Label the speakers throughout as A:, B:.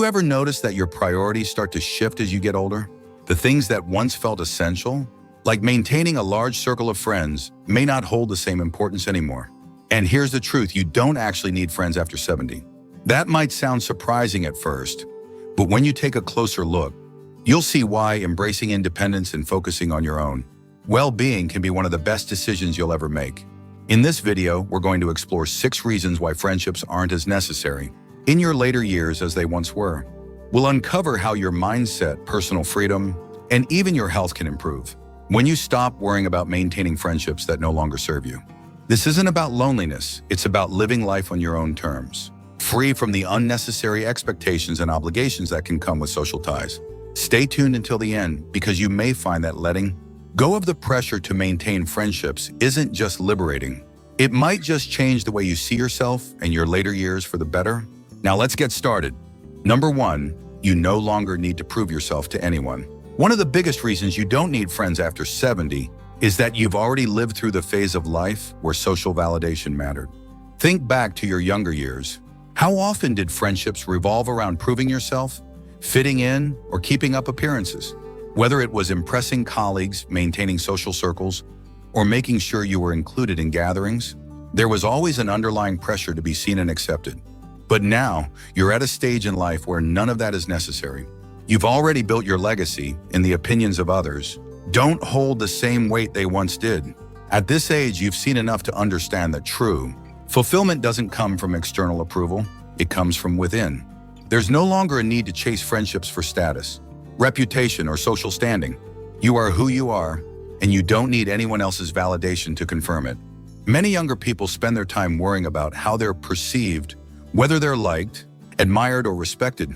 A: You ever notice that your priorities start to shift as you get older? The things that once felt essential, like maintaining a large circle of friends, may not hold the same importance anymore. And here's the truth, you don't actually need friends after 70. That might sound surprising at first, but when you take a closer look, you'll see why embracing independence and focusing on your own well-being can be one of the best decisions you'll ever make. In this video, we're going to explore 6 reasons why friendships aren't as necessary in your later years as they once were. We'll uncover how your mindset, personal freedom, and even your health can improve when you stop worrying about maintaining friendships that no longer serve you. This isn't about loneliness, it's about living life on your own terms, free from the unnecessary expectations and obligations that can come with social ties. Stay tuned until the end, because you may find that letting go of the pressure to maintain friendships isn't just liberating. It might just change the way you see yourself and your later years for the better. Now let's get started. Number 1, you no longer need to prove yourself to anyone. One of the biggest reasons you don't need friends after 70 is that you've already lived through the phase of life where social validation mattered. Think back to your younger years. How often did friendships revolve around proving yourself, fitting in, or keeping up appearances? Whether it was impressing colleagues, maintaining social circles, or making sure you were included in gatherings, there was always an underlying pressure to be seen and accepted. But now, you're at a stage in life where none of that is necessary. You've already built your legacy, and the opinions of others don't hold the same weight they once did. At this age, you've seen enough to understand that true fulfillment doesn't come from external approval, it comes from within. There's no longer a need to chase friendships for status, reputation, or social standing. You are who you are, and you don't need anyone else's validation to confirm it. Many younger people spend their time worrying about how they're perceived, whether they're liked, admired, or respected.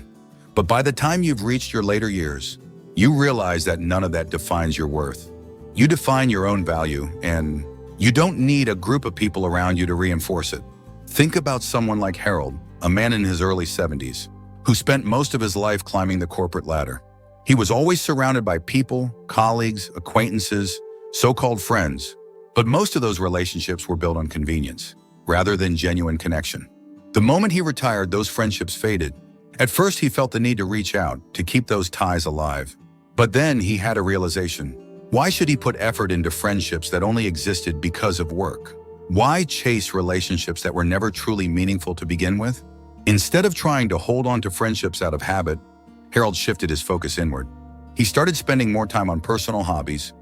A: But by the time you've reached your later years, you realize that none of that defines your worth. You define your own value, and you don't need a group of people around you to reinforce it. Think about someone like Harold, a man in his early 70s, who spent most of his life climbing the corporate ladder. He was always surrounded by people, colleagues, acquaintances, so-called friends. But most of those relationships were built on convenience, rather than genuine connection. The moment he retired, those friendships faded. At first, he felt the need to reach out, to keep those ties alive. But then he had a realization. Why should he put effort into friendships that only existed because of work? Why chase relationships that were never truly meaningful to begin with? Instead of trying to hold on to friendships out of habit, Harold shifted his focus inward. He started spending more time on personal hobbies,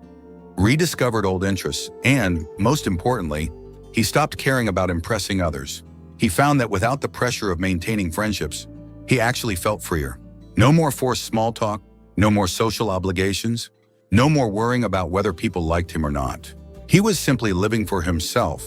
A: rediscovered old interests, and, most importantly, he stopped caring about impressing others. He found that without the pressure of maintaining friendships, he actually felt freer. No more forced small talk, no more social obligations, no more worrying about whether people liked him or not. He was simply living for himself,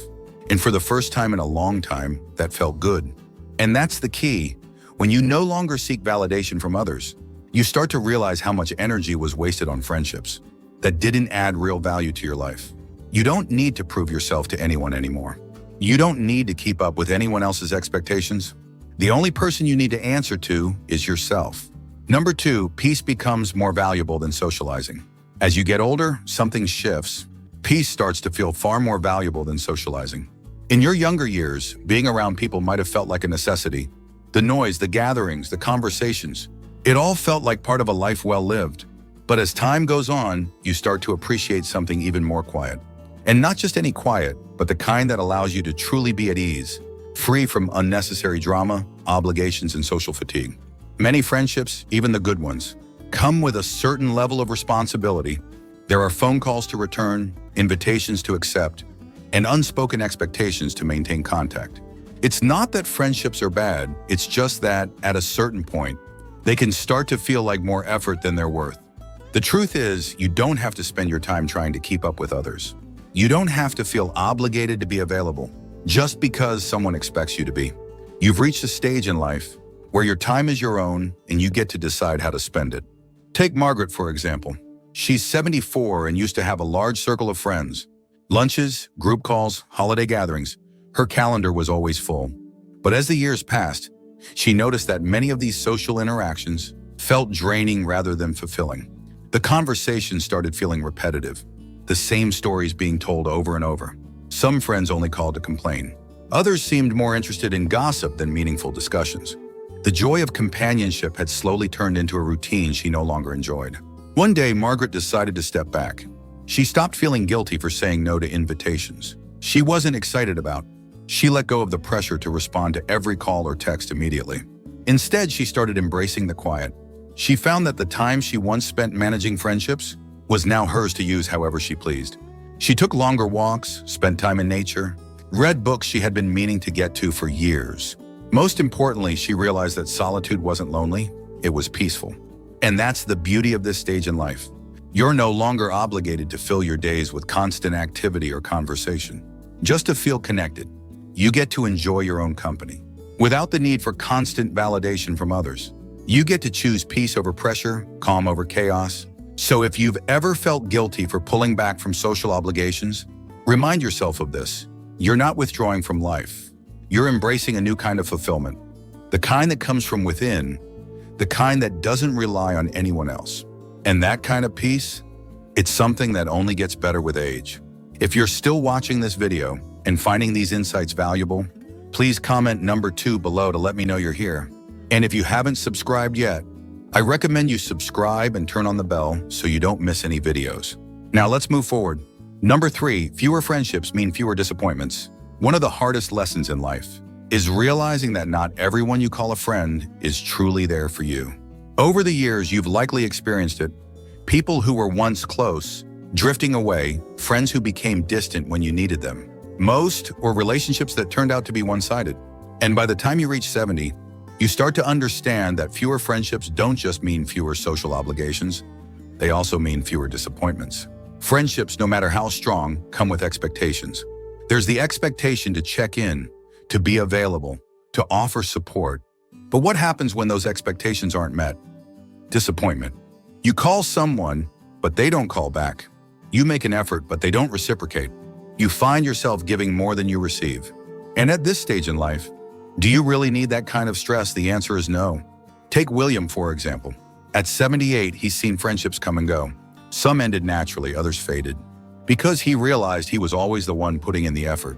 A: and for the first time in a long time, that felt good. And that's the key. When you no longer seek validation from others, you start to realize how much energy was wasted on friendships that didn't add real value to your life. You don't need to prove yourself to anyone anymore. You don't need to keep up with anyone else's expectations. The only person you need to answer to is yourself. Number 2, peace becomes more valuable than socializing. As you get older, something shifts. Peace starts to feel far more valuable than socializing. In your younger years, being around people might have felt like a necessity. The noise, the gatherings, the conversations, it all felt like part of a life well lived. But as time goes on, you start to appreciate something even more quiet. And not just any quiet, but the kind that allows you to truly be at ease, free from unnecessary drama, obligations, and social fatigue. Many friendships, even the good ones, come with a certain level of responsibility. There are phone calls to return, invitations to accept, and unspoken expectations to maintain contact. It's not that friendships are bad, it's just that, at a certain point, they can start to feel like more effort than they're worth. The truth is, you don't have to spend your time trying to keep up with others. You don't have to feel obligated to be available just because someone expects you to be. You've reached a stage in life where your time is your own and you get to decide how to spend it. Take Margaret, for example. She's 74 and used to have a large circle of friends. Lunches, group calls, holiday gatherings. Her calendar was always full. But as the years passed, she noticed that many of these social interactions felt draining rather than fulfilling. The conversation started feeling repetitive, the same stories being told over and over. Some friends only called to complain. Others seemed more interested in gossip than meaningful discussions. The joy of companionship had slowly turned into a routine she no longer enjoyed. One day, Margaret decided to step back. She stopped feeling guilty for saying no to invitations she wasn't excited about. She let go of the pressure to respond to every call or text immediately. Instead, she started embracing the quiet. She found that the time she once spent managing friendships was now hers to use however she pleased. She took longer walks, spent time in nature, read books she had been meaning to get to for years. Most importantly, she realized that solitude wasn't lonely, it was peaceful. And that's the beauty of this stage in life. You're no longer obligated to fill your days with constant activity or conversation. Just to feel connected, you get to enjoy your own company, without the need for constant validation from others. You get to choose peace over pressure, calm over chaos. So if you've ever felt guilty for pulling back from social obligations, remind yourself of this. You're not withdrawing from life. You're embracing a new kind of fulfillment, the kind that comes from within, the kind that doesn't rely on anyone else. And that kind of peace, it's something that only gets better with age. If you're still watching this video and finding these insights valuable, please comment number 2 below to let me know you're here. And if you haven't subscribed yet, I recommend you subscribe and turn on the bell so you don't miss any videos. Now let's move forward. Number 3, fewer friendships mean fewer disappointments. One of the hardest lessons in life is realizing that not everyone you call a friend is truly there for you. Over the years, you've likely experienced it. People who were once close, drifting away, friends who became distant when you needed them. Most or relationships that turned out to be one-sided. And by the time you reach 70, you start to understand that fewer friendships don't just mean fewer social obligations, they also mean fewer disappointments. Friendships, no matter how strong, come with expectations. There's the expectation to check in, to be available, to offer support. But what happens when those expectations aren't met? Disappointment. You call someone, but they don't call back. You make an effort, but they don't reciprocate. You find yourself giving more than you receive. And at this stage in life, do you really need that kind of stress? The answer is no. Take William, for example. At 78, he's seen friendships come and go. Some ended naturally, others faded. Because he realized he was always the one putting in the effort.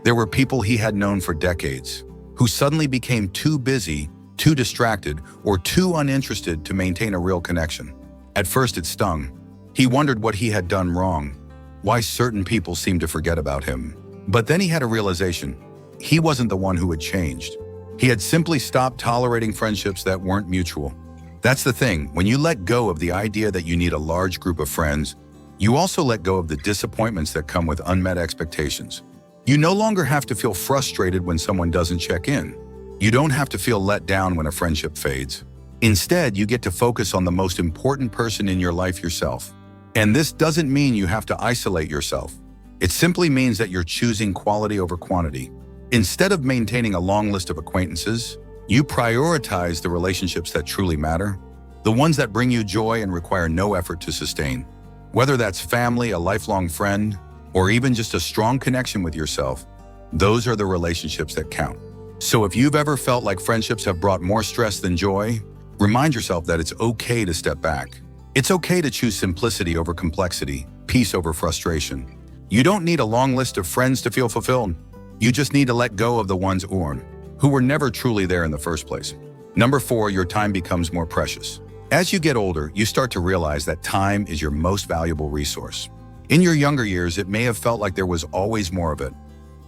A: There were people he had known for decades who suddenly became too busy, too distracted, or too uninterested to maintain a real connection. At first it stung. He wondered what he had done wrong, why certain people seemed to forget about him. But then he had a realization. He wasn't the one who had changed. He had simply stopped tolerating friendships that weren't mutual. That's the thing, when you let go of the idea that you need a large group of friends, you also let go of the disappointments that come with unmet expectations. You no longer have to feel frustrated when someone doesn't check in. You don't have to feel let down when a friendship fades. Instead, you get to focus on the most important person in your life, yourself. And this doesn't mean you have to isolate yourself. It simply means that you're choosing quality over quantity. Instead of maintaining a long list of acquaintances, you prioritize the relationships that truly matter, the ones that bring you joy and require no effort to sustain. Whether that's family, a lifelong friend, or even just a strong connection with yourself, those are the relationships that count. So if you've ever felt like friendships have brought more stress than joy, remind yourself that it's okay to step back. It's okay to choose simplicity over complexity, peace over frustration. You don't need a long list of friends to feel fulfilled. You just need to let go of the ones who were never truly there in the first place. Number 4, your time becomes more precious. As you get older, you start to realize that time is your most valuable resource. In your younger years, it may have felt like there was always more of it.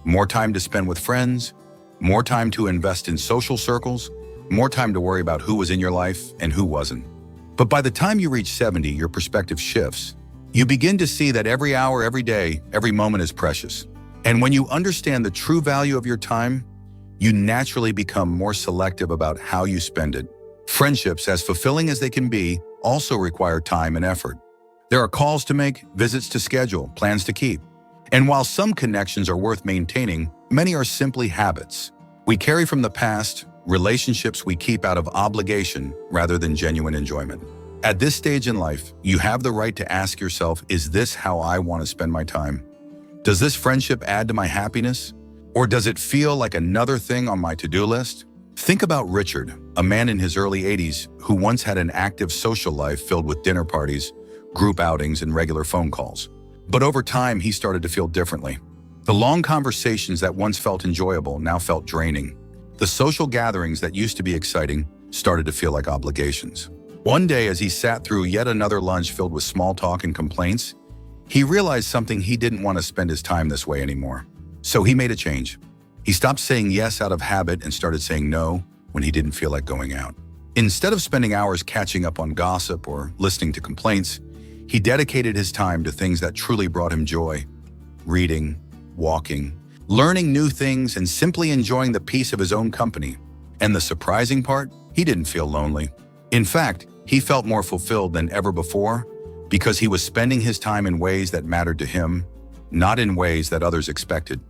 A: More time to spend with friends, more time to invest in social circles, more time to worry about who was in your life and who wasn't. But by the time you reach 70, your perspective shifts. You begin to see that every hour, every day, every moment is precious. And when you understand the true value of your time, you naturally become more selective about how you spend it. Friendships, as fulfilling as they can be, also require time and effort. There are calls to make, visits to schedule, plans to keep. And while some connections are worth maintaining, many are simply habits. We carry from the past, relationships we keep out of obligation rather than genuine enjoyment. At this stage in life, you have the right to ask yourself, is this how I want to spend my time? Does this friendship add to my happiness? Or does it feel like another thing on my to-do list? Think about Richard, a man in his early 80s who once had an active social life filled with dinner parties, group outings, and regular phone calls. But over time, he started to feel differently. The long conversations that once felt enjoyable now felt draining. The social gatherings that used to be exciting started to feel like obligations. One day, as he sat through yet another lunch filled with small talk and complaints, he realized something: he didn't want to spend his time this way anymore. So he made a change. He stopped saying yes out of habit and started saying no when he didn't feel like going out. Instead of spending hours catching up on gossip or listening to complaints, he dedicated his time to things that truly brought him joy: reading, walking, learning new things, and simply enjoying the peace of his own company. And the surprising part, he didn't feel lonely. In fact, he felt more fulfilled than ever before because he was spending his time in ways that mattered to him, not in ways that others expected.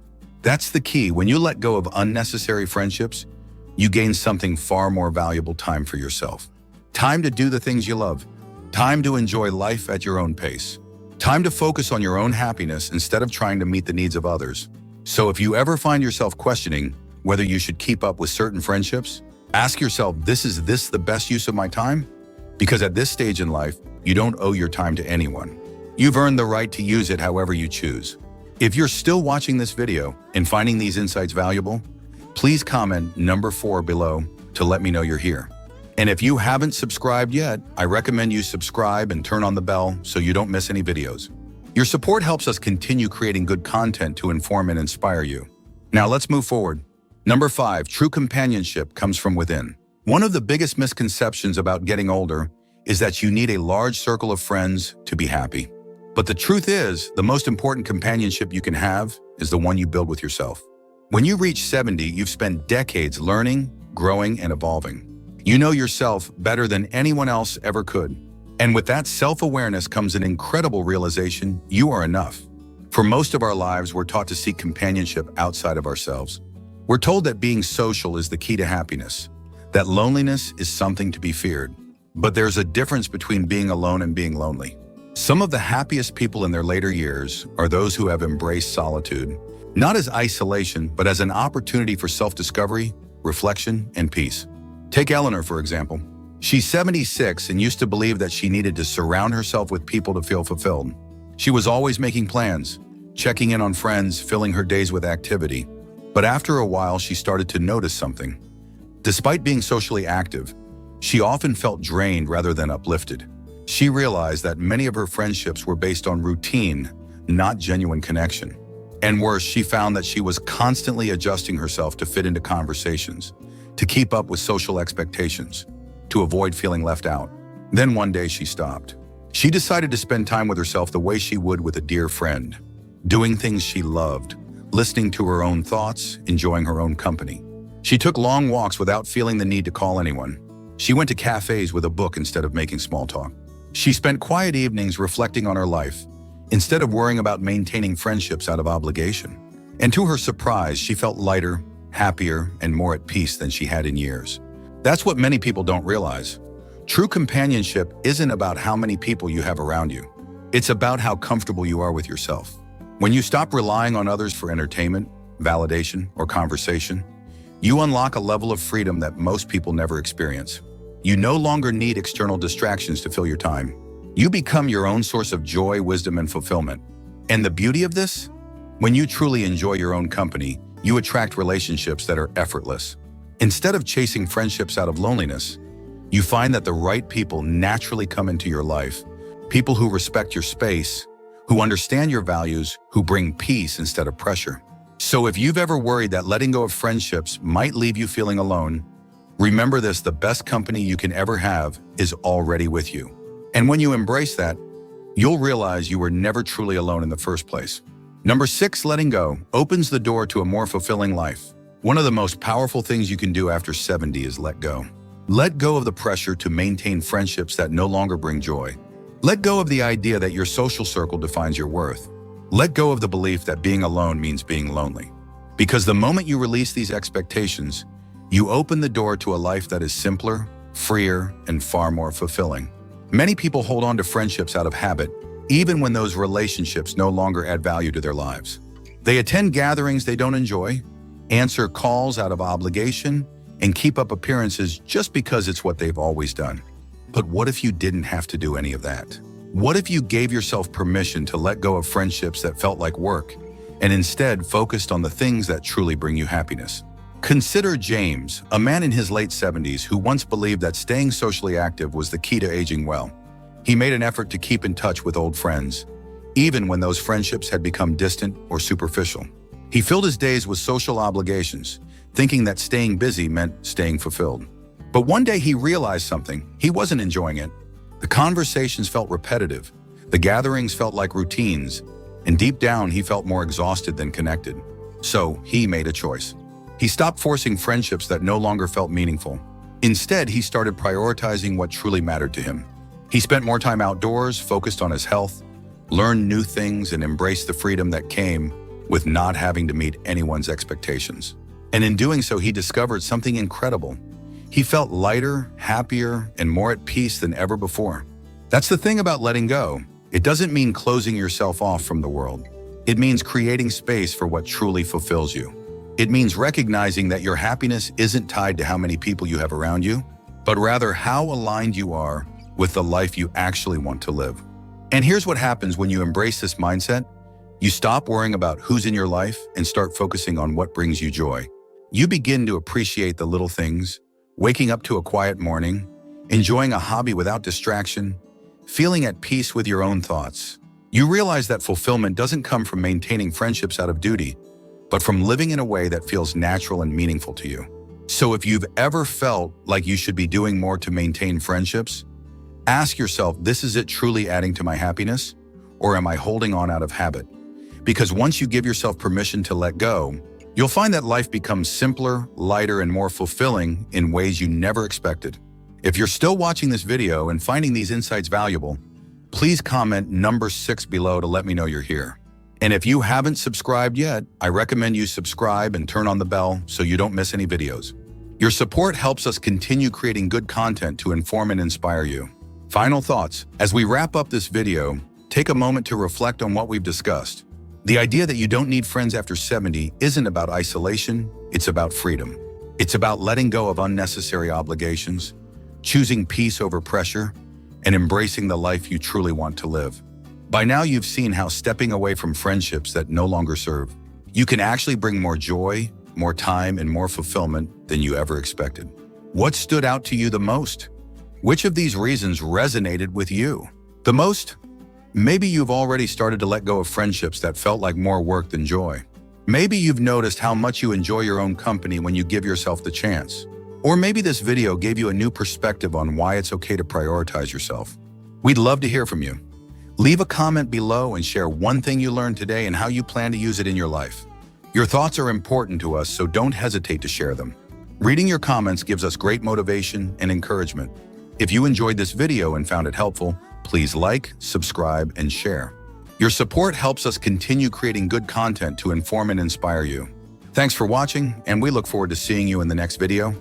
A: That's the key. When you let go of unnecessary friendships, you gain something far more valuable: time for yourself. Time to do the things you love. Time to enjoy life at your own pace. Time to focus on your own happiness instead of trying to meet the needs of others. So if you ever find yourself questioning whether you should keep up with certain friendships, ask yourself, is this the best use of my time? Because at this stage in life, you don't owe your time to anyone. You've earned the right to use it however you choose. If you're still watching this video and finding these insights valuable, please comment number 4 below to let me know you're here. And if you haven't subscribed yet, I recommend you subscribe and turn on the bell so you don't miss any videos. Your support helps us continue creating good content to inform and inspire you. Now let's move forward. Number 5, true companionship comes from within. One of the biggest misconceptions about getting older is that you need a large circle of friends to be happy. But the truth is, the most important companionship you can have is the one you build with yourself. When you reach 70, you've spent decades learning, growing, and evolving. You know yourself better than anyone else ever could. And with that self-awareness comes an incredible realization: you are enough. For most of our lives, we're taught to seek companionship outside of ourselves. We're told that being social is the key to happiness, that loneliness is something to be feared. But there's a difference between being alone and being lonely. Some of the happiest people in their later years are those who have embraced solitude, not as isolation, but as an opportunity for self-discovery, reflection, and peace. Take Eleanor, for example. She's 76 and used to believe that she needed to surround herself with people to feel fulfilled. She was always making plans, checking in on friends, filling her days with activity. But after a while, she started to notice something. Despite being socially active, she often felt drained rather than uplifted. She realized that many of her friendships were based on routine, not genuine connection. And worse, she found that she was constantly adjusting herself to fit into conversations, to keep up with social expectations, to avoid feeling left out. Then one day she stopped. She decided to spend time with herself the way she would with a dear friend, doing things she loved, listening to her own thoughts, enjoying her own company. She took long walks without feeling the need to call anyone. She went to cafes with a book instead of making small talk. She spent quiet evenings reflecting on her life, instead of worrying about maintaining friendships out of obligation. And to her surprise, she felt lighter, happier, and more at peace than she had in years. That's what many people don't realize. True companionship isn't about how many people you have around you. It's about how comfortable you are with yourself. When you stop relying on others for entertainment, validation, or conversation, you unlock a level of freedom that most people never experience. You no longer need external distractions to fill your time. You become your own source of joy, wisdom, and fulfillment. And the beauty of this? When you truly enjoy your own company, you attract relationships that are effortless. Instead of chasing friendships out of loneliness, you find that the right people naturally come into your life. People who respect your space, who understand your values, who bring peace instead of pressure. So if you've ever worried that letting go of friendships might leave you feeling alone, remember this: the best company you can ever have is already with you. And when you embrace that, you'll realize you were never truly alone in the first place. Number 6, letting go opens the door to a more fulfilling life. One of the most powerful things you can do after 70 is let go. Let go of the pressure to maintain friendships that no longer bring joy. Let go of the idea that your social circle defines your worth. Let go of the belief that being alone means being lonely. Because the moment you release these expectations, you open the door to a life that is simpler, freer, and far more fulfilling. Many people hold on to friendships out of habit, even when those relationships no longer add value to their lives. They attend gatherings they don't enjoy, answer calls out of obligation, and keep up appearances just because it's what they've always done. But what if you didn't have to do any of that? What if you gave yourself permission to let go of friendships that felt like work and instead focused on the things that truly bring you happiness? Consider James, a man in his late 70s who once believed that staying socially active was the key to aging well. He made an effort to keep in touch with old friends, even when those friendships had become distant or superficial. He filled his days with social obligations, thinking that staying busy meant staying fulfilled. But one day he realized something. He wasn't enjoying it. The conversations felt repetitive, the gatherings felt like routines, and deep down he felt more exhausted than connected. So he made a choice. He stopped forcing friendships that no longer felt meaningful. Instead, he started prioritizing what truly mattered to him. He spent more time outdoors, focused on his health, learned new things, and embraced the freedom that came with not having to meet anyone's expectations. And in doing so, he discovered something incredible. He felt lighter, happier, and more at peace than ever before. That's the thing about letting go. It doesn't mean closing yourself off from the world. It means creating space for what truly fulfills you. It means recognizing that your happiness isn't tied to how many people you have around you, but rather how aligned you are with the life you actually want to live. And here's what happens when you embrace this mindset. You stop worrying about who's in your life and start focusing on what brings you joy. You begin to appreciate the little things, waking up to a quiet morning, enjoying a hobby without distraction, feeling at peace with your own thoughts. You realize that fulfillment doesn't come from maintaining friendships out of duty, but from living in a way that feels natural and meaningful to you. So if you've ever felt like you should be doing more to maintain friendships, ask yourself, is it truly adding to my happiness, or am I holding on out of habit? Because once you give yourself permission to let go, you'll find that life becomes simpler, lighter, and more fulfilling in ways you never expected. If you're still watching this video and finding these insights valuable, please comment number 6 below to let me know you're here. And if you haven't subscribed yet, I recommend you subscribe and turn on the bell so you don't miss any videos. Your support helps us continue creating good content to inform and inspire you. Final thoughts. As we wrap up this video, take a moment to reflect on what we've discussed. The idea that you don't need friends after 70 isn't about isolation, it's about freedom. It's about letting go of unnecessary obligations, choosing peace over pressure, and embracing the life you truly want to live. By now, you've seen how stepping away from friendships that no longer serve, you can actually bring more joy, more time, and more fulfillment than you ever expected. What stood out to you the most? Which of these reasons resonated with you the most? Maybe you've already started to let go of friendships that felt like more work than joy. Maybe you've noticed how much you enjoy your own company when you give yourself the chance. Or maybe this video gave you a new perspective on why it's okay to prioritize yourself. We'd love to hear from you. Leave a comment below and share one thing you learned today and how you plan to use it in your life. Your thoughts are important to us, so don't hesitate to share them. Reading your comments gives us great motivation and encouragement. If you enjoyed this video and found it helpful, please like, subscribe, and share. Your support helps us continue creating good content to inform and inspire you. Thanks for watching, and we look forward to seeing you in the next video.